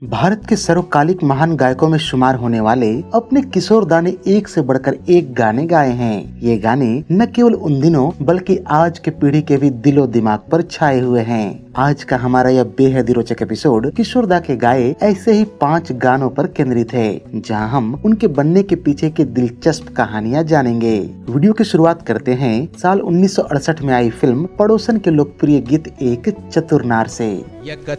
भारत के सर्वकालिक महान गायकों में शुमार होने वाले अपने किशोर दा ने एक से बढ़कर एक गाने गाए हैं। ये गाने न केवल उन दिनों बल्कि आज के पीढ़ी के भी दिलो दिमाग पर छाए हुए हैं। आज का हमारा यह बेहद रोचक एपिसोड किशोर दा के गाए ऐसे ही 5 गानों पर केंद्रित है, जहां हम उनके बनने के पीछे की दिलचस्प कहानियां जानेंगे। वीडियो की शुरुआत करते हैं साल 1968 में आई फिल्म पड़ोसन के लोकप्रिय गीत एक चतुर नार से।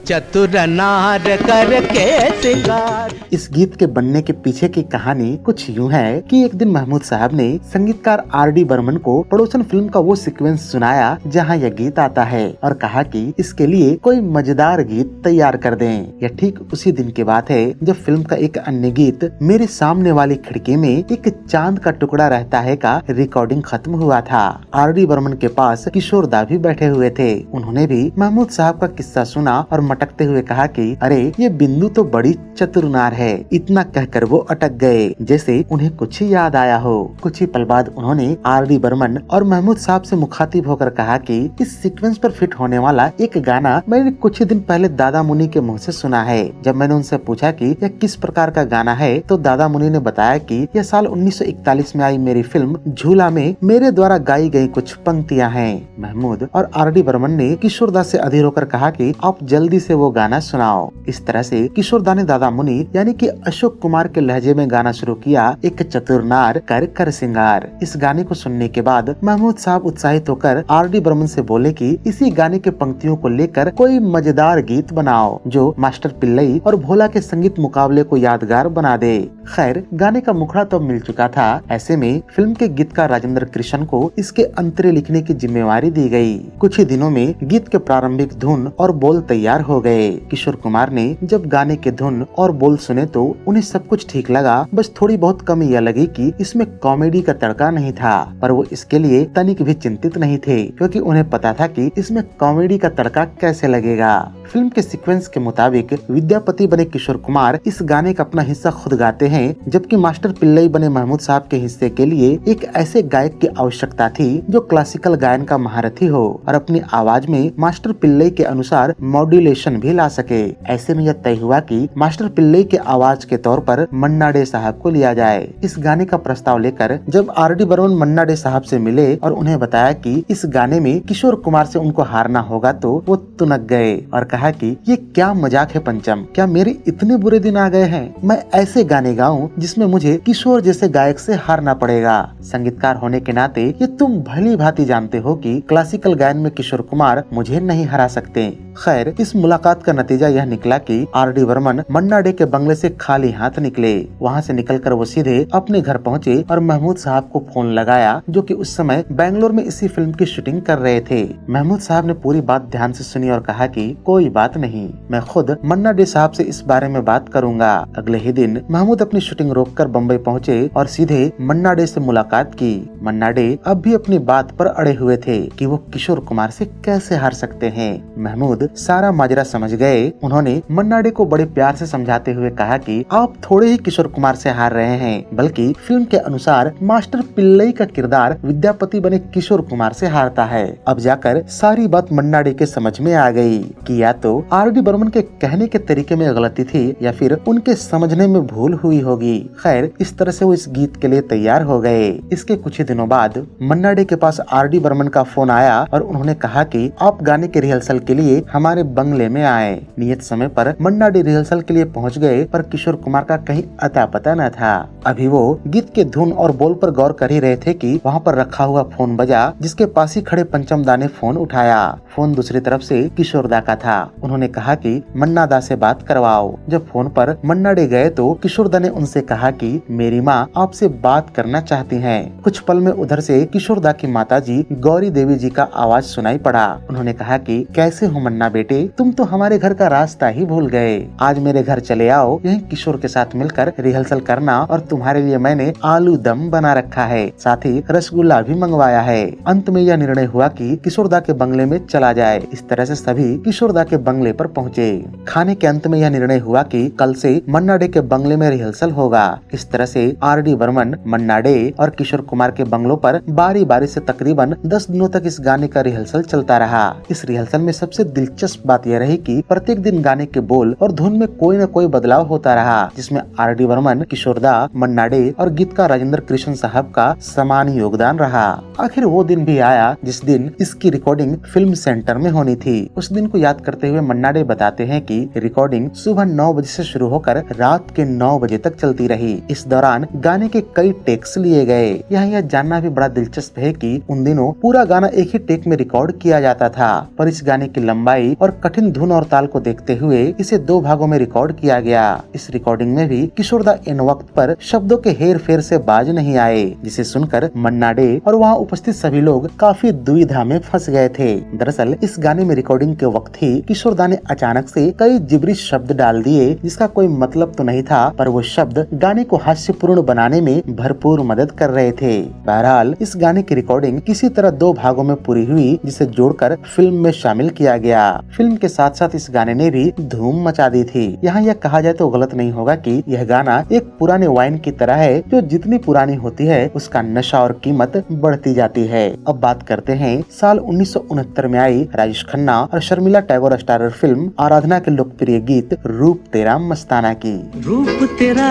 चतुर नार करके सिंगार। इस गीत के बनने के पीछे की कहानी कुछ यूं है कि एक दिन महमूद साहब ने संगीतकार R.D. बर्मन को पड़ोसन फिल्म का वो सीक्वेंस सुनाया जहां यह गीत आता है और कहा कि इसके लिए कोई मजेदार गीत तैयार कर दें। यह ठीक उसी दिन की बात है जब फिल्म का एक अन्य गीत मेरे सामने वाली खिड़की में एक चांद का टुकड़ा रहता है का रिकॉर्डिंग खत्म हुआ था। R.D. बर्मन के पास किशोर दा भी बैठे हुए थे। उन्होंने भी महमूद साहब का किस्सा सुना और मटकते हुए कहा कि अरे ये बिंदु तो बड़ी चतुर नार है। इतना कहकर वो अटक गए जैसे उन्हें कुछ याद आया हो। कुछ ही पल बाद उन्होंने R.D. बर्मन और महमूद साहब से मुखातिब होकर कहा कि इस सीक्वेंस पर फिट होने वाला एक गाना मैंने कुछ ही दिन पहले दादा मुनि के मुंह से सुना है। जब मैंने उनसे पूछा कि यह किस प्रकार का गाना है तो दादा मुनि ने बताया कि यह साल 1941 में आई मेरी फिल्म झूला में मेरे द्वारा गाई गई कुछ पंक्तियां हैं। महमूद और R.D. बर्मन ने किशोर दा से अधीर होकर कहा कि आप जल्दी से वो गाना सुनाओ। इस तरह से किशोर दा ने दादा मुनि यानी कि अशोक कुमार के लहजे में गाना शुरू किया एक चतुर नार कर सिंगार। इस गाने को सुनने के बाद महमूद साहब उत्साहित होकर R.D. बर्मन से बोले कि इसी गाने के पंक्तियों को लेकर कोई मजेदार गीत बनाओ जो मास्टर पिल्लई और भोला के संगीत मुकाबले को यादगार बना दे। खैर गाने का मुखड़ा तो मिल चुका था। ऐसे में फिल्म के गीतकार राजेंद्र कृष्ण को इसके अंतरे लिखने की जिम्मेवारी दी गई। कुछ ही दिनों में गीत के प्रारंभिक धुन और बोल तैयार हो गए। किशोर कुमार ने जब गाने के धुन और बोल सुने तो उन्हें सब कुछ ठीक लगा। बस थोड़ी बहुत कमी यह लगी कि इसमें कॉमेडी का तड़का नहीं था, पर वो इसके लिए तनिक भी चिंतित नहीं थे क्योंकि उन्हें पता था कि इसमें कॉमेडी का तड़का कैसे लगेगा। फिल्म के सीक्वेंस के मुताबिक विद्यापति बने किशोर कुमार इस गाने का अपना हिस्सा खुद गाते हैं, जबकि मास्टर पिल्लई बने महमूद साहब के हिस्से के लिए एक ऐसे गायक की आवश्यकता थी जो क्लासिकल गायन का महारथी हो और अपनी आवाज में मास्टर पिल्लई के अनुसार मॉड्यूलेशन भी ला सके। ऐसे में यह तय हुआ कि मास्टर पिल्लई के आवाज के तौर पर मन्ना डे साहब को लिया जाए। इस गाने का प्रस्ताव लेकर जब R.D. बर्मन मन्ना डे साहब से मिले और उन्हें बताया कि इस गाने में किशोर कुमार से उनको हारना होगा तो वो तुनक गए और कहा कि ये क्या मजाक है पंचम, क्या मेरे इतने बुरे दिन आ गए हैं? मैं ऐसे गाने गाऊं जिसमें मुझे किशोर जैसे गायक से हारना पड़ेगा। संगीतकार होने के नाते ये तुम भली भांति जानते हो कि क्लासिकल गायन में किशोर कुमार मुझे नहीं हरा सकते। खैर इस मुलाकात का नतीजा यह निकला कि R.D. बर्मन मन्ना डे के बंगले से खाली हाथ निकले। वहाँ से निकलकर वो सीधे अपने घर पहुँचे और महमूद साहब को फोन लगाया, जो कि उस समय बेंगलोर में इसी फिल्म की शूटिंग कर रहे थे। महमूद साहब ने पूरी बात ध्यान से सुनी और कहा कि कोई बात नहीं, मैं खुद मन्ना डे साहब से इस बारे में बात करूंगा। अगले ही दिन महमूद अपनी शूटिंग रोककर बम्बई पहुँचे और सीधे मन्ना डे से मुलाकात की। मन्ना डे अब भी अपनी बात पर अड़े हुए थे कि वो किशोर कुमार से कैसे हार सकते हैं। महमूद सारा माजरा समझ गए। उन्होंने मन्ना डे को बड़े प्यार से समझाते हुए कहा कि आप थोड़े ही किशोर कुमार से हार रहे हैं, बल्कि फिल्म के अनुसार मास्टर पिल्लई का किरदार विद्यापति बने किशोर कुमार से हारता है। अब जाकर सारी बात मन्ना डे के समझ में आ गई कि या तो R.D. बर्मन के कहने के तरीके में गलती थी या फिर उनके समझने में भूल हुई होगी। खैर इस तरह से वो इस गीत के लिए तैयार हो गए। इसके कुछ ही दिनों बाद मन्ना डे के पास R.D. बर्मन का फोन आया और उन्होंने कहा कि आप गाने के रिहर्सल के लिए हमारे बंगले में आए। नियत समय पर मन्ना डे रिहर्सल के लिए पहुंच गए, पर किशोर कुमार का कहीं अता पता न था। अभी वो गीत के धुन और बोल पर गौर कर ही रहे थे कि वहाँ पर रखा हुआ फोन बजा, जिसके पास ही खड़े पंचम दा ने फोन उठाया। फोन दूसरी तरफ से किशोर दा का था। उन्होंने कहा कि मन्ना दा से बात करवाओ। जब फोन पर मन्ना डे गए तो किशोर दा ने उनसे कहा कि मेरी माँ आपसे बात करना चाहती हैं। कुछ पल में उधर से किशोर दा की माताजी गौरी देवी जी का आवाज सुनाई पड़ा। उन्होंने कहा कि कैसे हो मन्ना बेटे, तुम तो हमारे घर का रास्ता ही भूल गए। आज मेरे घर चले आओ, यहीं किशोर के साथ मिलकर रिहर्सल करना और तुम्हारे लिए मैंने आलू दम बना रखा है, साथ ही रसगुल्ला भी मंगवाया है। अंत में यह निर्णय हुआ कि किशोर दा के बंगले में चला जाए। इस तरह से सभी किशोर दा के बंगले पर पहुँचे। खाने के अंत में यह निर्णय हुआ कि कल से मन्ना डे के बंगले में रिहर्सल रिहर्सल होगा। इस तरह से आर.डी. बर्मन, मन्ना डे और किशोर कुमार के बंगलों पर बारी बारी से तकरीबन 10 दिनों तक इस गाने का रिहर्सल चलता रहा। इस रिहर्सल में सबसे दिलचस्प बात यह रही कि प्रत्येक दिन गाने के बोल और धुन में कोई न कोई बदलाव होता रहा, जिसमें आर.डी. बर्मन, किशोर दा, मन्ना डे और गीतकार राजेंद्र कृष्ण साहब का समान योगदान रहा। आखिर वो दिन भी आया जिस दिन इसकी रिकॉर्डिंग फिल्म सेंटर में होनी थी। उस दिन को याद करते हुए मन्ना डे बताते हैं कि रिकॉर्डिंग सुबह 9 बजे से शुरू होकर रात के 9 बजे तक चलती रही। इस दौरान गाने के कई टेक्स लिए गए। यहाँ यह जानना भी बड़ा दिलचस्प है कि उन दिनों पूरा गाना एक ही टेक में रिकॉर्ड किया जाता था, पर इस गाने की लंबाई और कठिन धुन और ताल को देखते हुए इसे 2 भागों में रिकॉर्ड किया गया। इस रिकॉर्डिंग में भी किशोर दा इन वक्त पर शब्दों के हेर फेर से बाज नहीं आए, जिसे सुनकर मन्ना डे और वहाँ उपस्थित सभी लोग काफी दुविधा में फंस गए थे। दरअसल इस गाने में रिकॉर्डिंग के वक्त ही किशोर दा ने अचानक से कई जिब्रिश शब्द डाल दिए, जिसका कोई मतलब तो नहीं था, पर वो शब्द गाने को हास्यपूर्ण बनाने में भरपूर मदद कर रहे थे। बहरहाल इस गाने की रिकॉर्डिंग किसी तरह 2 भागों में पूरी हुई, जिसे जोड़कर फिल्म में शामिल किया गया। फिल्म के साथ साथ इस गाने ने भी धूम मचा दी थी। यहाँ यह कहा जाए तो गलत नहीं होगा कि यह गाना एक पुराने वाइन की तरह है, जो जितनी पुरानी होती है उसका नशा और कीमत बढ़ती जाती है। अब बात करते हैं साल 1969 में आई राजेश खन्ना और शर्मिला टैगोर स्टारर फिल्म आराधना के लोकप्रिय गीत रूप तेरा मस्ताना की। रूप तेरा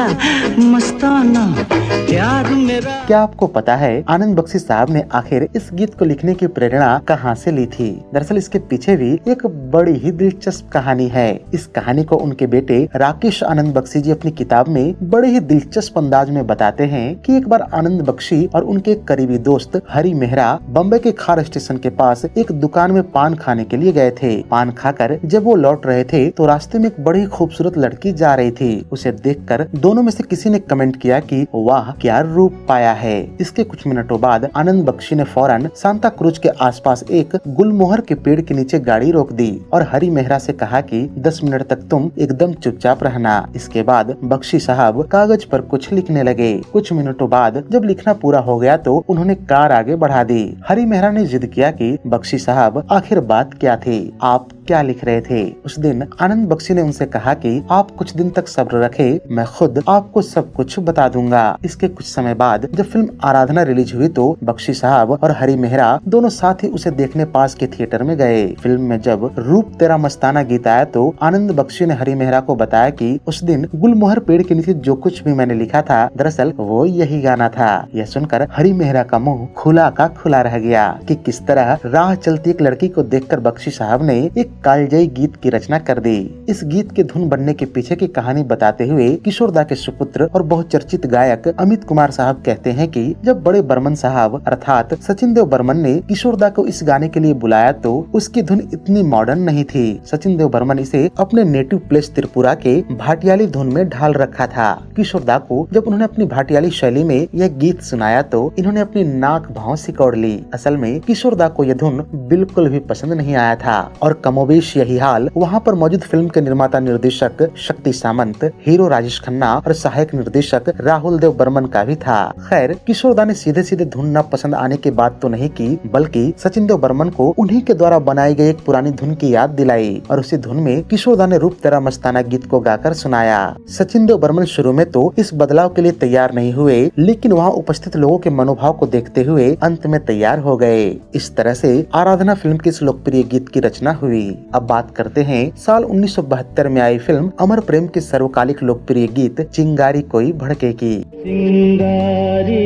मस्ताना प्यार मेरा। क्या आपको पता है आनंद बख्शी साहब ने आखिर इस गीत को लिखने की प्रेरणा कहाँ से ली थी? दरअसल इसके पीछे भी एक बड़ी ही दिलचस्प कहानी है। इस कहानी को उनके बेटे राकेश आनंद बख्शी जी अपनी किताब में बड़े ही दिलचस्प अंदाज में बताते हैं कि एक बार आनंद बख्शी और उनके करीबी दोस्त हरी मेहरा बम्बई के खार स्टेशन के पास एक दुकान में पान खाने के लिए गए थे। पान खाकर जब वो लौट रहे थे तो रास्ते में एक बड़ी खूबसूरत लड़की जा रही थी। उसे देखकर दोनों में से किसी ने कमेंट किया कि वाह क्या रूप पाया है। इसके कुछ मिनटों बाद आनंद बख्शी ने फौरन सांता क्रूज के आसपास एक गुलमोहर के पेड़ के नीचे गाड़ी रोक दी और हरी मेहरा से कहा कि 10 मिनट तक तुम एकदम चुपचाप रहना। इसके बाद बख्शी साहब कागज पर कुछ लिखने लगे। कुछ मिनटों बाद जब लिखना पूरा हो गया तो उन्होंने कार आगे बढ़ा दी। हरी मेहरा ने जिद किया कि बख्शी साहब आखिर बात क्या थी, आप क्या लिख रहे थे? उस दिन आनंद बख्शी ने उनसे कहा कि आप कुछ दिन तक सब्र रखें, मैं खुद आपको सब कुछ बता दूंगा। इसके कुछ समय बाद जब फिल्म आराधना रिलीज हुई तो बख्शी साहब और हरी मेहरा दोनों साथ ही उसे देखने पास के थिएटर में गए। फिल्म में जब रूप तेरा मस्ताना गीत आया तो आनंद बख्शी ने हरी मेहरा को बताया कि उस दिन गुलमोहर पेड़ के नीचे जो कुछ भी मैंने लिखा था दरअसल वो यही गाना था। यह सुनकर हरी मेहरा का मुंह खुला का खुला रह गया कि किस तरह राह चलती एक लड़की को देखकर बख्शी साहब ने एक कालजयी गीत की रचना कर दी। इस गीत के धुन बनने के पीछे की कहानी बताते हुए किशोर दा के सुपुत्र और बहुचर्चित गायक अमित कुमार साहब कहते हैं कि जब बड़े बर्मन साहब अर्थात सचिन देव बर्मन ने किशोर दा को इस गाने के लिए बुलाया तो उसकी धुन इतनी मॉडर्न नहीं थी। सचिन देव बर्मन इसे अपने नेटिव प्लेस त्रिपुरा के भाटियाली धुन में ढाल रखा था। किशोर दा को जब उन्होंने अपनी भाटियाली शैली में यह गीत सुनाया तो इन्होंने अपनी नाक भाव सिकोड़ ली। असल में किशोर दा को यह धुन बिल्कुल भी पसंद नहीं आया था और कमोबेश यही हाल वहाँ पर मौजूद फिल्म के निर्माता निर्देशक शक्ति सामंत, हीरो राजेश खन्ना और सहायक निर्देशक राहुल देव बर्मन का भी था। खैर किशोर दा ने सीधे सीधे धुन न पसंद आने की बात तो नहीं की, बल्कि सचिन देव बर्मन को उन्हीं के द्वारा बनाई गई एक पुरानी धुन की याद दिलाई और उसी धुन में किशोर दा ने रूप तेरा मस्ताना गीत को गाकर सुनाया। सचिन देव बर्मन शुरू में तो इस बदलाव के लिए तैयार नहीं हुए, लेकिन वहाँ उपस्थित लोगों के मनोभाव को देखते हुए अंत में तैयार हो गए। इस तरह से आराधना फिल्म की इस लोकप्रिय गीत की रचना हुई। अब बात करते हैं साल 1972 में आई फिल्म अमर प्रेम के सर्वकालिक लोकप्रिय गीत चिंगारी कोई भड़के की। चिंगारी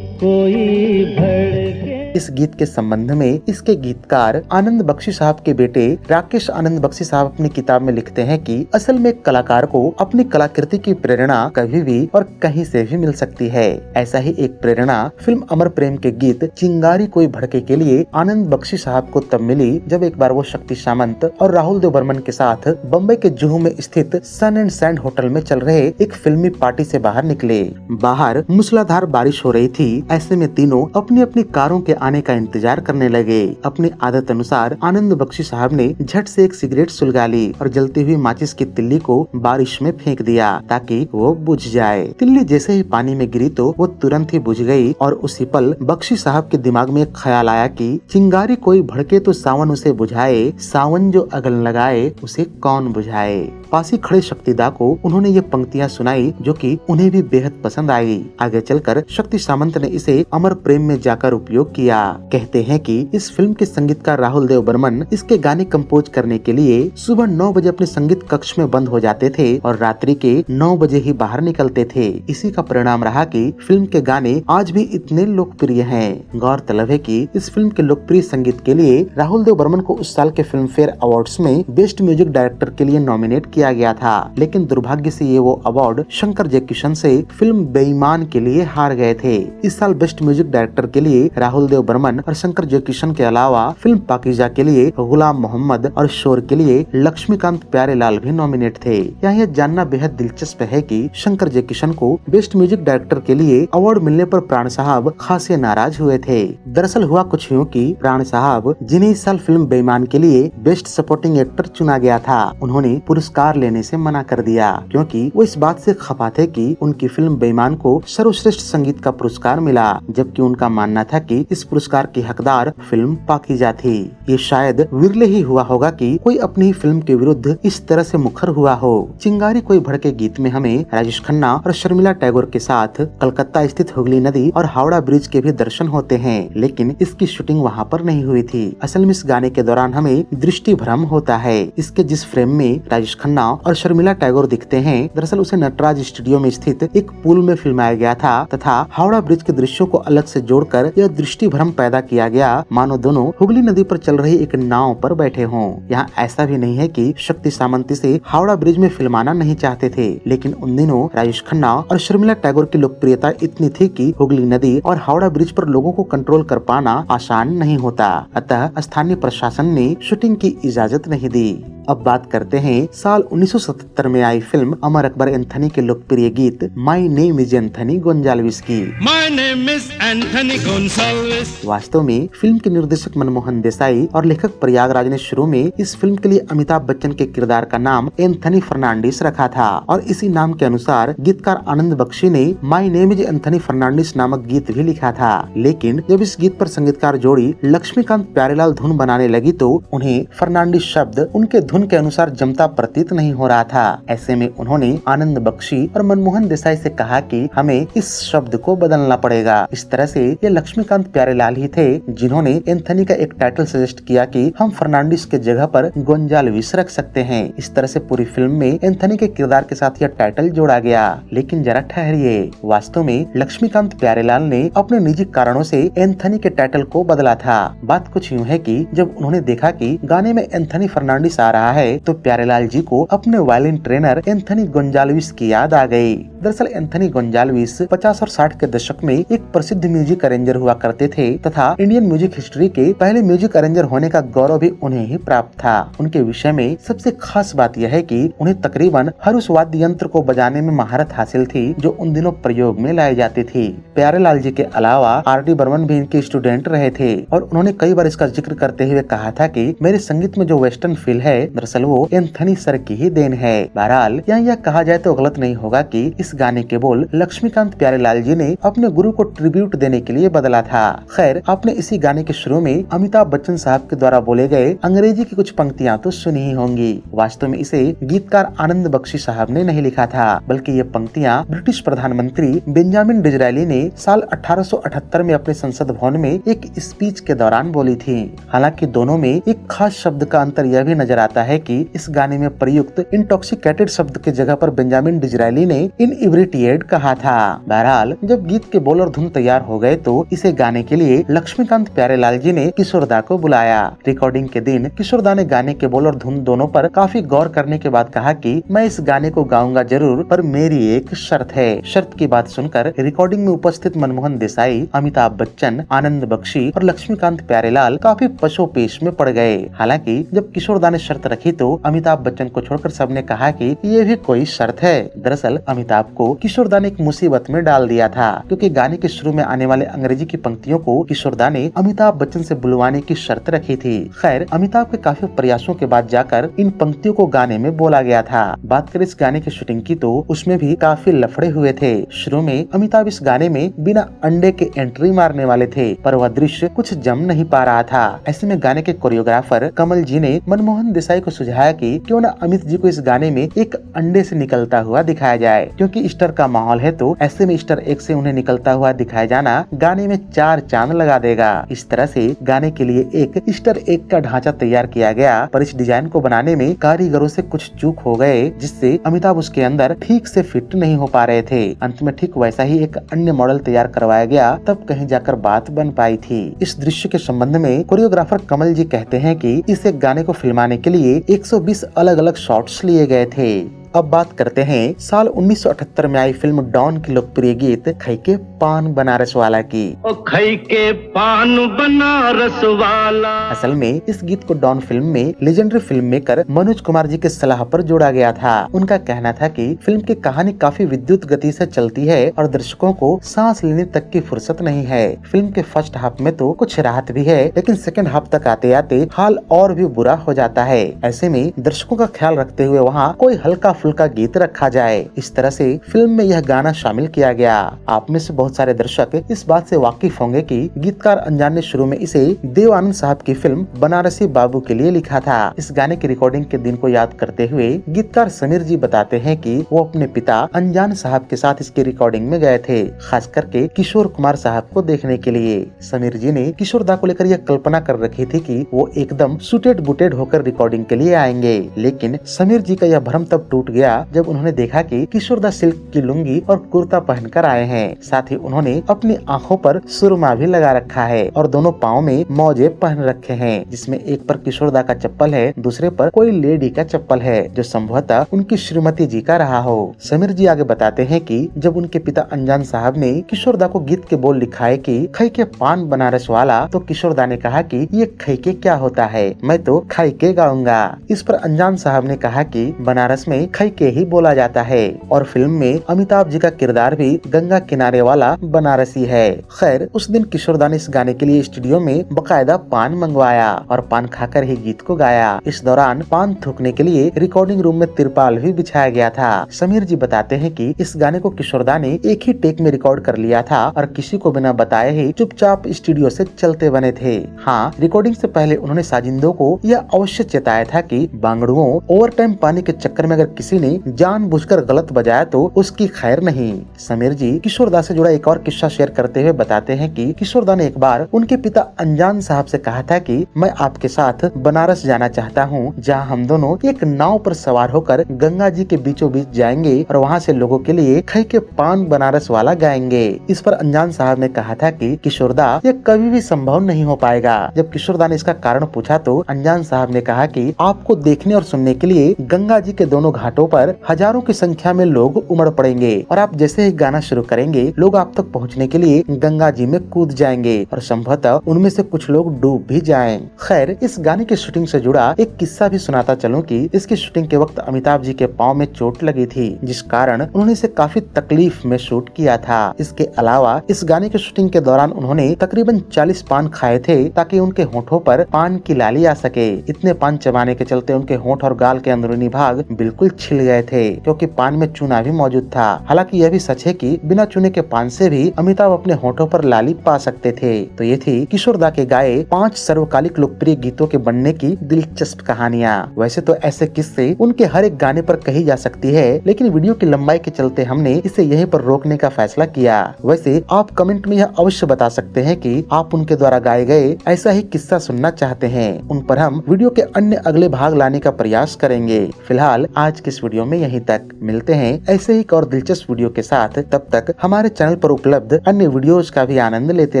कोई भड़के। इस गीत के संबंध में इसके गीतकार आनंद बख्शी साहब के बेटे राकेश आनंद बख्शी साहब अपनी किताब में लिखते हैं कि असल में कलाकार को अपनी कलाकृति की प्रेरणा कभी भी और कहीं से भी मिल सकती है। ऐसा ही एक प्रेरणा फिल्म अमर प्रेम के गीत चिंगारी कोई भड़के के लिए आनंद बख्शी साहब को तब मिली जब एक बार वो शक्ति सामंत और राहुल देव बर्मन के साथ बम्बई के जुहू में स्थित सन एंड सैंड होटल में चल रहे एक फिल्मी पार्टी से बाहर निकले। बाहर मूसलाधार बारिश हो रही थी। ऐसे में तीनों अपनी अपनी कारों के आने का इंतजार करने लगे। अपनी आदत अनुसार आनंद बख्शी साहब ने झट से एक सिगरेट सुलगा ली और जलती हुई माचिस की तिल्ली को बारिश में फेंक दिया ताकि वो बुझ जाए। तिल्ली जैसे ही पानी में गिरी तो वो तुरंत ही बुझ गई और उसी पल बख्शी साहब के दिमाग में एक ख्याल आया कि चिंगारी कोई भड़के तो सावन उसे बुझाए, सावन जो अगन लगाए उसे कौन बुझाए। पास ही खड़े शक्तिदा को उन्होंने ये पंक्तियां सुनाई जो कि उन्हें भी बेहद पसंद आई। आगे चलकर शक्ति सामंत ने इसे अमर प्रेम में जाकर उपयोग किया। कहते हैं कि इस फिल्म के संगीतकार राहुल देव बर्मन इसके गाने कंपोज करने के लिए सुबह 9 बजे अपने संगीत कक्ष में बंद हो जाते थे और रात्रि के 9 बजे ही बाहर निकलते थे। इसी का परिणाम रहा कि फिल्म के गाने आज भी इतने लोकप्रिय हैं। गौरतलब है कि इस फिल्म के लोकप्रिय संगीत के लिए राहुल देव बर्मन को उस साल के फिल्म फेयर अवार्ड्स में बेस्ट म्यूजिक डायरेक्टर के लिए नॉमिनेट किया गया था, लेकिन दुर्भाग्य से ये वो अवार्ड शंकर जयकिशन से फिल्म बेईमान के लिए हार गए थे। इस साल बेस्ट म्यूजिक डायरेक्टर के लिए राहुल देव बर्मन और शंकर जयकिशन के अलावा फिल्म पाकीज़ा के लिए गुलाम मोहम्मद और शोर के लिए लक्ष्मीकांत प्यारेलाल भी नॉमिनेट थे। यहाँ यह जानना बेहद दिलचस्प है कि शंकर जयकिशन को बेस्ट म्यूजिक डायरेक्टर के लिए अवार्ड मिलने पर प्राण साहब खासे नाराज हुए थे। दरअसल हुआ कुछ यूँ कि प्राण साहब, जिन्हें इस साल फिल्म बेईमान के लिए बेस्ट सपोर्टिंग एक्टर चुना गया था, उन्होंने पुरस्कार लेने से मना कर दिया क्योंकि वो इस बात से खफा थे कि उनकी फिल्म बेईमान को सर्वश्रेष्ठ संगीत का पुरस्कार मिला, जबकि उनका मानना था कि इस पुरस्कार की हकदार फिल्म पाकीज़ा थी। ये शायद विरले ही हुआ होगा कि कोई अपनी ही फिल्म के विरुद्ध इस तरह से मुखर हुआ हो। चिंगारी कोई भड़के गीत में हमें राजेश खन्ना और शर्मिला टैगोर के साथ कलकत्ता स्थित हुगली नदी और हावड़ा ब्रिज के भी दर्शन होते हैं, लेकिन इसकी शूटिंग वहाँ पर नहीं हुई थी। असल में इस गाने के दौरान हमें दृष्टि भ्रम होता है। इसके जिस फ्रेम में राजेश खन्ना और शर्मिला टैगोर दिखते हैं, दरअसल उसे नटराज स्टूडियो में स्थित एक पुल में फिल्माया गया था तथा हावड़ा ब्रिज के दृश्यों को अलग से जोड़कर यह दृष्टि भ्रम पैदा किया गया, मानो दोनों हुगली नदी पर चल रही एक नाव पर बैठे हों। यहाँ ऐसा भी नहीं है कि शक्ति सामंत इसे हावड़ा ब्रिज में फिल्माना नहीं चाहते थे, लेकिन उन दिनों राजेश खन्ना और शर्मिला टैगोर की लोकप्रियता इतनी थी कि हुगली नदी और हावड़ा ब्रिज पर लोगों को कंट्रोल कर पाना आसान नहीं होता। अतः स्थानीय प्रशासन ने शूटिंग की इजाजत नहीं दी। अब बात करते हैं साल 1977 में आई फिल्म अमर अकबर एंथनी के लोकप्रिय गीत माई नेम इज एंथनी गोंजाल्विस की। My name is Anthony Gonzalez। वास्तव में फिल्म के निर्देशक मनमोहन देसाई और लेखक प्रयागराज ने शुरू में इस फिल्म के लिए अमिताभ बच्चन के किरदार का नाम एंथनी फर्नांडिस रखा था और इसी नाम के अनुसार गीतकार आनंद बख्शी ने my name is Anthony Fernandes नामक गीत भी लिखा था। लेकिन जब इस गीत पर संगीतकार जोड़ी लक्ष्मीकांत प्यारेलाल धुन बनाने लगी तो उन्हें फर्नांडिस शब्द उनके धुन के अनुसार जमता प्रतीत नहीं हो रहा था। ऐसे में उन्होंने आनंद बख्शी और मनमोहन देसाई से कहा कि हमें इस शब्द को बदलना पड़ेगा। इस तरह से ये लक्ष्मीकांत प्यारेलाल ही थे जिन्होंने एंथनी का एक टाइटल सजेस्ट किया कि हम फर्नांडिस के जगह पर गोंजाल्विस रख सकते हैं। इस तरह से पूरी फिल्म में एंथनी के किरदार के साथ यह टाइटल जोड़ा गया। लेकिन जरा ठहरिए, वास्तव में लक्ष्मीकांत प्यारेलाल ने अपने निजी कारणों से एंथनी के टाइटल को बदला था। बात कुछ यूँ है कि जब उन्होंने देखा कि गाने में एंथनी फर्नांडिस आ रहा है तो प्यारेलाल जी को अपने वायलिन ट्रेनर एंथनी गोंजाल्विस की याद आ गई। दरअसल एंथनी गोंजाल्विस 50 और 60 के दशक में एक प्रसिद्ध म्यूजिक अरेंजर हुआ करते थे तथा इंडियन म्यूजिक हिस्ट्री के पहले म्यूजिक अरेंजर होने का गौरव भी उन्हें ही प्राप्त था। उनके विषय में सबसे खास बात यह है कि उन्हें तकरीबन हर उस वाद्य यंत्र को बजाने में महारत हासिल थी जो उन दिनों प्रयोग में लाई जाती थी। प्यारेलाल जी के अलावा आर.डी. बर्मन भी इनके स्टूडेंट रहे थे और उन्होंने कई बार इसका जिक्र करते हुए कहा था कि मेरे संगीत में जो वेस्टर्न फील है दरअसल वो एंथनी सर की ही देन है। बहरहाल यहाँ यह कहा जाए तो गलत नहीं होगा कि इस गाने के बोल लक्ष्मीकांत प्यारेलाल जी ने अपने गुरु को ट्रिब्यूट देने के लिए बदला था। खैर, आपने इसी गाने के शुरू में अमिताभ बच्चन साहब के द्वारा बोले गए अंग्रेजी की कुछ पंक्तियां तो सुनी ही होंगी। वास्तव में इसे गीतकार आनंद बख्शी साहब ने नहीं लिखा था, बल्कि ये पंक्तियां ब्रिटिश प्रधानमंत्री बेंजामिन डिज़रायली ने साल 1878 में अपने संसद भवन में एक स्पीच के दौरान बोली थी। हालांकि दोनों में एक खास शब्द का अंतर यह भी नजर आता है कि इस गाने में प्रयुक्त इंटॉक्सिकेटेड शब्द की जगह पर बेंजामिन डिज़रायली ने इनइब्रिटिएट कहा था। बहरहाल, जब गीत के बोल और धुन तैयार हो गए तो इसे गाने के लिए लक्ष्मीकांत प्यारेलाल जी ने किशोरदा को बुलाया। रिकॉर्डिंग के दिन किशोरदा ने गाने के बोल और धुन दोनों पर काफी गौर करने के बाद कहा कि मैं इस गाने को गाऊंगा जरूर, पर मेरी एक शर्त है। शर्त की बात सुनकर रिकॉर्डिंग में उपस्थित मनमोहन देसाई, अमिताभ बच्चन, आनंद बख्शी और लक्ष्मीकांत प्यारेलाल काफी पशोपेश में पड़ गए। हालांकि जब किशोरदा ने शर्त रखी तो अमिताभ बच्चन को छोड़कर सबने कहा कि ये भी कोई शर्त है। दरअसल अमिताभ को किशोरदा ने एक मुसीबत में डाल दिया था, क्योंकि गाने के शुरू में आने वाले अंग्रेजी की पंक्तियों को किशोरदा ने अमिताभ बच्चन से बुलवाने की शर्त रखी थी। खैर, अमिताभ के काफी प्रयासों के बाद जाकर इन पंक्तियों को गाने में बोला गया था। बात करें इस गाने की शूटिंग की तो उसमें भी काफी लफड़े हुए थे। शुरू में अमिताभ इस गाने में बिना अंडे के एंट्री मारने वाले थे, पर वह दृश्य कुछ जम नहीं पा रहा था। ऐसे में गाने के कोरियोग्राफर कमल जी ने मनमोहन देसाई को सुझाया कि क्यों न अमित अमित जी को इस गाने में एक अंडे से निकलता हुआ दिखाया जाए। क्योंकि ईस्टर का माहौल है तो ऐसे में ईस्टर एग से उन्हें निकलता हुआ दिखाया जाना गाने में 4 चांद लगा देगा। इस तरह से गाने के लिए एक ईस्टर एग का ढांचा तैयार किया गया, पर इस डिजाइन को बनाने में कारीगरों से कुछ चूक हो गए, जिससे अमिताभ उसके अंदर ठीक से फिट नहीं हो पा रहे थे। अंत में ठीक वैसा ही एक अन्य मॉडल तैयार करवाया गया, तब कहीं जाकर बात बन पाई थी। इस दृश्य के संबंध में कोरियोग्राफर कमल जी कहते हैं कि इस एक गाने को फिल्माने के लिए 120 अलग अलग शॉट्स लिए गए थे। अब बात करते हैं साल 1978 में आई फिल्म डॉन की लोकप्रिय गीत खई के पान बनारस वाला की। ओ खई के पान बनारस वाला। असल में इस गीत को डॉन फिल्म में legendary film maker Manoj Kumar ji के सलाह पर जोड़ा गया था। उनका कहना था कि फिल्म की कहानी काफी विद्युत गति से चलती है और दर्शकों को सांस लेने तक की फुर्सत नहीं है। फिल्म के फर्स्ट हाफ में तो कुछ राहत भी है, लेकिन सेकंड हाफ तक आते आते हाल और भी बुरा हो जाता है। ऐसे में दर्शकों का ख्याल रखते हुए वहाँ कोई हल्का फुल्का गीत रखा जाए। इस तरह से फिल्म में यह गाना शामिल किया गया। आप में से बहुत सारे दर्शक इस बात से वाकिफ होंगे कि गीतकार अनजान ने शुरू में इसे देव आनंद साहब की फिल्म बनारसी बाबू के लिए लिखा था। इस गाने की रिकॉर्डिंग के दिन को याद करते हुए गीतकार समीर जी बताते हैं कि वो अपने पिता अनजान साहब के साथ इसकी रिकॉर्डिंग में गए थे, खास करके किशोर कुमार साहब को देखने के लिए। समीर जी ने किशोर दा को लेकर यह कल्पना कर रखी थी कि वो एकदम सुटेड बुटेड होकर रिकॉर्डिंग के लिए आएंगे, लेकिन समीर जी का यह भ्रम तब टूट गया जब उन्होंने देखा कि किशोर दा सिल्क की लुंगी और कुर्ता पहनकर आए हैं। साथ ही उन्होंने अपनी आंखों पर सुरमा भी लगा रखा है और दोनों पाँव में मौजे पहन रखे हैं, जिसमें एक पर किशोर दा का चप्पल है, दूसरे पर कोई लेडी का चप्पल है, जो संभवतः उनकी श्रीमती जी का रहा हो। समीर जी आगे बताते हैं कि जब उनके पिता अनजान साहब ने किशोर दा को गीत के बोल लिखाए कि खई के पान बनारस वाला, तो किशोर दा ने कहा कि ये खई के क्या होता है, मैं तो खाई के गाऊंगा। इस पर अनजान साहब ने कहा कि बनारस में खई के ही बोला जाता है और फिल्म में अमिताभ जी का किरदार भी गंगा किनारे वाला बनारसी है। खैर, उस दिन किशोर दा ने इस गाने के लिए स्टूडियो में बकायदा पान मंगवाया और पान खाकर ही गीत को गाया। इस दौरान पान थूकने के लिए रिकॉर्डिंग रूम में तिरपाल भी बिछाया गया था। समीर जी बताते हैं कि इस गाने को किशोर दा ने एक ही टेक में रिकॉर्ड कर लिया था और किसी को बिना बताए ही चुपचाप स्टूडियो से चलते बने थे। हाँ, रिकॉर्डिंग से पहले उन्होंने साजिंदों को यह अवश्य चेताया था कि बांगड़ुओं ओवर टाइम पाने के चक्कर में अगर किसी ने जानबूझकर गलत बजाया तो उसकी खैर नहीं। समीर जी किशोर दा से जुड़ा एक और किस्सा शेयर करते हुए बताते हैं कि किशोर दा ने एक बार उनके पिता अनजान साहब से कहा था कि मैं आपके साथ बनारस जाना चाहता हूँ, जहाँ हम दोनों एक नाव पर सवार होकर गंगा जी के बीचों बीच जाएंगे और वहाँ से लोगों के लिए खई के पान बनारस वाला गाएंगे। इस पर अनजान साहब ने कहा था कि किशोर दा, ये कभी भी संभव नहीं हो पाएगा। जब किशोर दा ने इसका कारण पूछा तो अनजान साहब ने कहा कि आपको देखने और सुनने के लिए गंगा जी के दोनों घाटों पर हजारों की संख्या में लोग उमड़ पड़ेंगे और आप जैसे ही गाना शुरू करेंगे लोग आप तक पहुंचने के लिए गंगा जी में कूद जाएंगे और संभवतः उनमें से कुछ लोग डूब भी जाएं। खैर, इस गाने की शूटिंग से जुड़ा एक किस्सा भी सुनाता चलूं कि इसकी शूटिंग के वक्त अमिताभ जी के पांव में चोट लगी थी, जिस कारण उन्होंने इसे काफी तकलीफ में शूट किया था। इसके अलावा इस गाने की शूटिंग के दौरान उन्होंने तकरीबन 40 पान खाए थे ताकि उनके होठों पर पान की लाली आ सके। इतने पान चबाने के चलते उनके होंठ और गाल के अंदरूनी भाग बिल्कुल छिल गए थे, क्योंकि पान में चूना भी मौजूद था। हालांकि यह भी सच है कि बिना चूने के पान से भी अमिताभ अपने होठों पर लाली पा सकते थे। तो ये थी किशोर दा के गाए 5 सर्वकालिक लोकप्रिय गीतों के बनने की दिलचस्प कहानियाँ। वैसे तो ऐसे किस्से उनके हर एक गाने पर कही जा सकती है, लेकिन वीडियो की लंबाई के चलते हमने इसे यहीं पर रोकने का फैसला किया। वैसे आप कमेंट में यह अवश्य बता सकते हैं कि आप उनके द्वारा गाए गए ऐसा ही किस्सा सुनना चाहते हैं। उन पर हम वीडियो के अन्य अगले भाग लाने का प्रयास करेंगे। फिलहाल आज के इस वीडियो में यहीं तक। मिलते हैं ऐसे ही एक और दिलचस्प वीडियो के साथ। तब तक हमारे चैनल पर उपलब्ध अन्य वीडियोज का भी आनंद लेते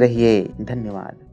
रहिए। धन्यवाद।